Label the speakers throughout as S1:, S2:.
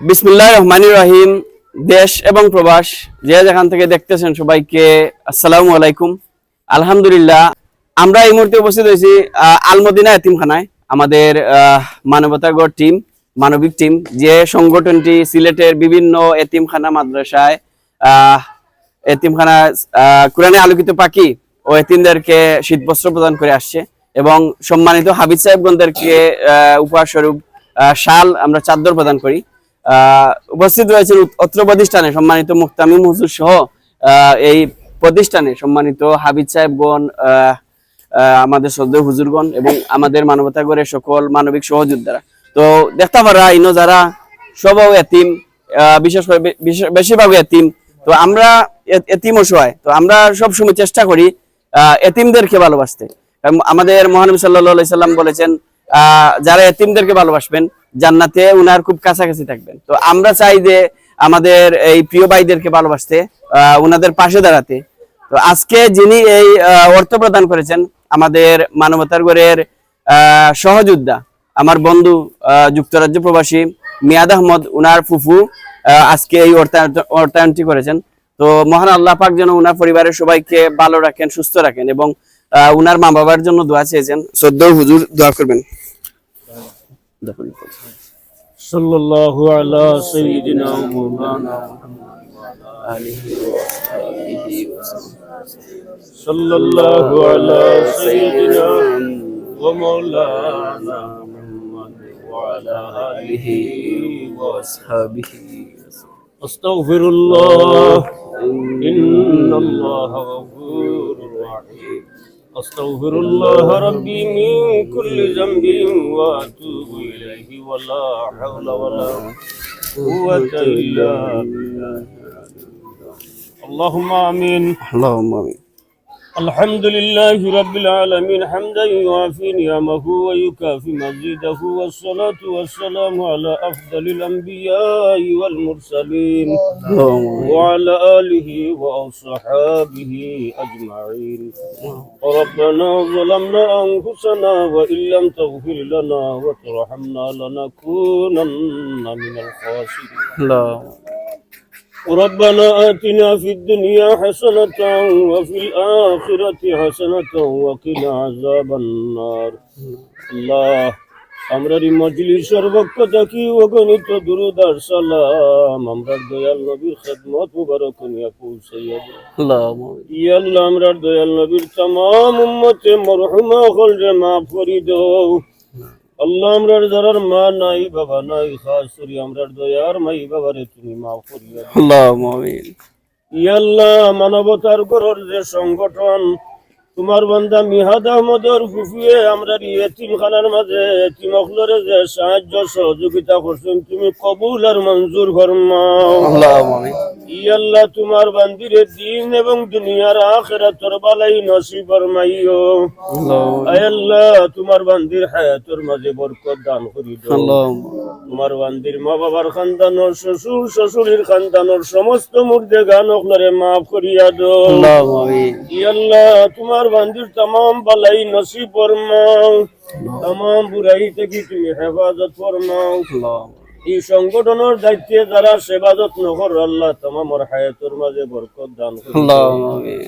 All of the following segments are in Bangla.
S1: বিসমিল্লাহির রহমানির রহিম। দেশ এবং প্রবাস যে যেখান থেকে দেখতেছেন সবাইকে আসসালামু আলাইকুম। আলহামদুলিল্লাহ, আমরা এই মুহূর্তে উপস্থিত হয়েছি আলমদিনা এতিমখানায়। আমাদের মানবতার গড় টিম, মানবিক টিম, যে সংগঠনটি সিলেটের বিভিন্ন এতিমখানা, মাদ্রাসায়, এতিমখানা, কোরআনে আলোকিত পাখি ও এতিমদেরকে শীতবস্ত্র প্রদান করে আসছে এবং সম্মানিত হাবিজ সাহেবগণদেরকে উপহার স্বরূপ শাল, আমরা চাদর প্রদান করি। উপস্থিত রয়েছেন অত্র প্রতিষ্ঠানে সম্মানিত মুক্তামিম হুজুর সহ এই প্রতিষ্ঠানে সম্মানিত হাবিজ সাহেবগণ, আমাদের শ্রদ্ধেয় হুজুরগণ এবং আমাদের মানবতা গড়ের সকল মানবিক সহযোদ্ধারা। তো দেখতে পারা ইনো যারা সবও এতিম, বিশেষ করে বেশিরভাগ এতিম। তো আমরা এতিম অসহায়, তো আমরা সবসময় চেষ্টা করি এতিমদেরকে ভালোবাসতে। আমাদের মহানবী সাল্লাল্লাহু আলাইহি সাল্লাম বলেছেন, যারা এতিমদেরকে ভালোবাসবেন জান্নাতে উনার খুব কাছাকাছি থাকবেন। তো আমরা চাই যে আমাদের এই প্রিয় ভাইদেরকে ভালোবাসতে, উনাদের পাশে দাঁড়াতে। তো আজকে যিনি এই অর্থ প্রদান করেছেন আমাদের মানবতার গড়ের সহযোদ্ধা, আমার বন্ধু যুক্তরাজ্য প্রবাসী মিয়াদ আহমদ, উনার ফুফু আজকে এই অর্থায়নটি করেছেন। তো মহান আল্লাহ পাক যেন উনার পরিবারের সবাইকে ভালো রাখেন, সুস্থ রাখেন এবং উনার মা বাবার জন্য দোয়া চেয়েছেন। শ্রদ্ধেয় হুজুর দোয়া করবেন।
S2: সাল্লাল্লাহু আলা সাইয়্যিদিনা মাওলানা সাল্লাল্লাহু আলা সাইয়্যিদিনা ওয়া মাওলানা মুহাম্মদ ওয়া আলা আলিহি ওয়া আসহাবিহি। আস্তাগফিরুল্লাহ ইন্নাল্লাহা গফুরুর রাহিম। আস্তাগফিরুল্লাহ রাব্বি মিন কুল্লি যামবিন ওয়া আতুবু ইলাইহি ওয়া লা হাওলা ওয়া লা কুওয়াতা ইল্লা বিল্লাহ। আল্লাহুম্মা আমিন।
S1: আল্লাহুম্মা আমিন।
S2: আলহামদুলিল্লাহি রাব্বিল আলামিন হামদান ইউআফি নি'মাহু ওয়া ইউকাফি মাজিদাহু ওয়াসসালাতু ওয়াসসালামু আলা আফদালিল আমবিয়াই ওয়াল মুরসালিন ওয়া আলা আলিহি ওয়া আসহাবিহি আজমাইন। ربنا ظلمنا أنفسنا وإن لم تغفر لنا وترحمنا لنكونن من الخاسرين. ربنا آتنا في الدنيا حسنة وفي الآخرة حسنة وقنا عذاب النار. الله আমরার মজলিসের পক্ষ থেকে অগণিত দুরূদ আর সালাম আমরার দয়াল নবীর খিদমত মুবারক নিয়ে পৌঁছাইয়া দাও।
S1: আল্লাহুম্মা আমিন।
S2: ইয়া আল্লাহ, আমরার দয়াল নবীর तमाम উম্মতে মরহুমা হলরে মাফ করে দাও। আল্লাহ, আমরার যারার মা নাই, বাবা নাই, খাস করে আমরার দয়ার মাই বাবারে তুমি মাফ করিয়া দাও।
S1: আল্লাহুম্মা আমিন।
S2: ইয়া আল্লাহ, মানবতার গড়ের যে সংগঠন তোমার বান্দা মিহাদ আহমদের ফুফুয়ে আমরা ইয়েতিমখানার মাঝে এতিমখলরে যে সাহায্য সহযোগিতা করছেন তুমি কবুল আর মঞ্জুর ফরমাও।
S1: আল্লাহুম্মা আমিন।
S2: ইয়া আল্লাহ, তোমার বান্দিরে দিন এবং দুনিয়ার আখিরাতের বালাই নসিব ফরমাইও। আয় আল্লাহ, তোমার বান্দির হায়াতের মাঝে বরকত দান করি দাও। তোমার বান্দির মা বাবার খানদানর, শ্বশুর শ্বশুরের খানদানর সমস্ত মুর্দে গান ওগুলোরে মাফ করিয়া দাও।
S1: আল্লাহুম্মা আমিন।
S2: ইয়া আল্লাহ, তোমার বান্দির तमाम বালাই নসিব ফরমাও, तमाम বুরাই থেকে তুমি হেফাজত ফরমাও। এই সংগঠনের দায়িত্বে যারা সেবা যত্ন করো আল্লাহ তামামর হায়াতের মাঝে বরকত দান করো।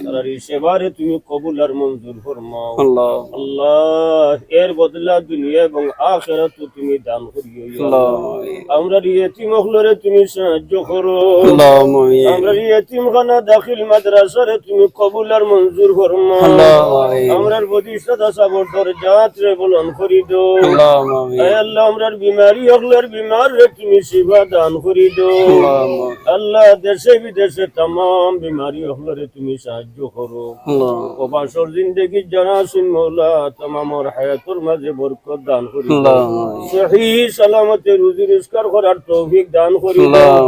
S2: তারা এই সেবারে তুমি কবুল আর মঞ্জুর ফরমাও। আল্লাহ, এর বদলা দুনিয়া এবং আখিরাতে তুমি দান করিও। আমরা ইয়েতিমখলরে তুমি সাহায্য করো। আমরা ইয়েতিমখানা দাখিল মাদ্রাসারে তুমি কবুল আর মঞ্জুর ফরমাও। আমরার প্রতিষ্ঠাতা সাবর দরজাত রে বুলন্দ করি দাও। আল্লাহ, আমরার বিমারি হকলের বিমার তুমি শিফা দান করি দাও। আল্লাহ, দেশে বিদেশে तमाम বিমারি হলরে তুমি সাহায্য করো। প্রবাসর জিন্দেগি জানাসিন মওলা तमामর হায়াতের মাঝে বরকত দান করি দাও। সহি সালামতে রুজি রোজগার করার তৌফিক দান করি দাও।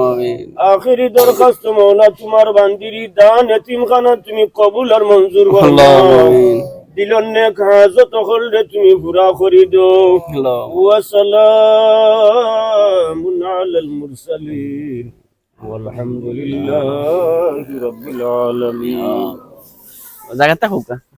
S2: আখিরি দরখাস্ত মওলা, তোমার বান্দিরি দান এতিমখানা তুমি কবুল আর মঞ্জুর ফরমাও। দিলন নেক হাজত হলরে তুমি পুরা করি দাও। ওয়া সালামুন আলাল মুরসালিন ওয়ালহামদুলিল্লাহি রাব্বিল আলামিন।
S1: জায়গাটা হোক।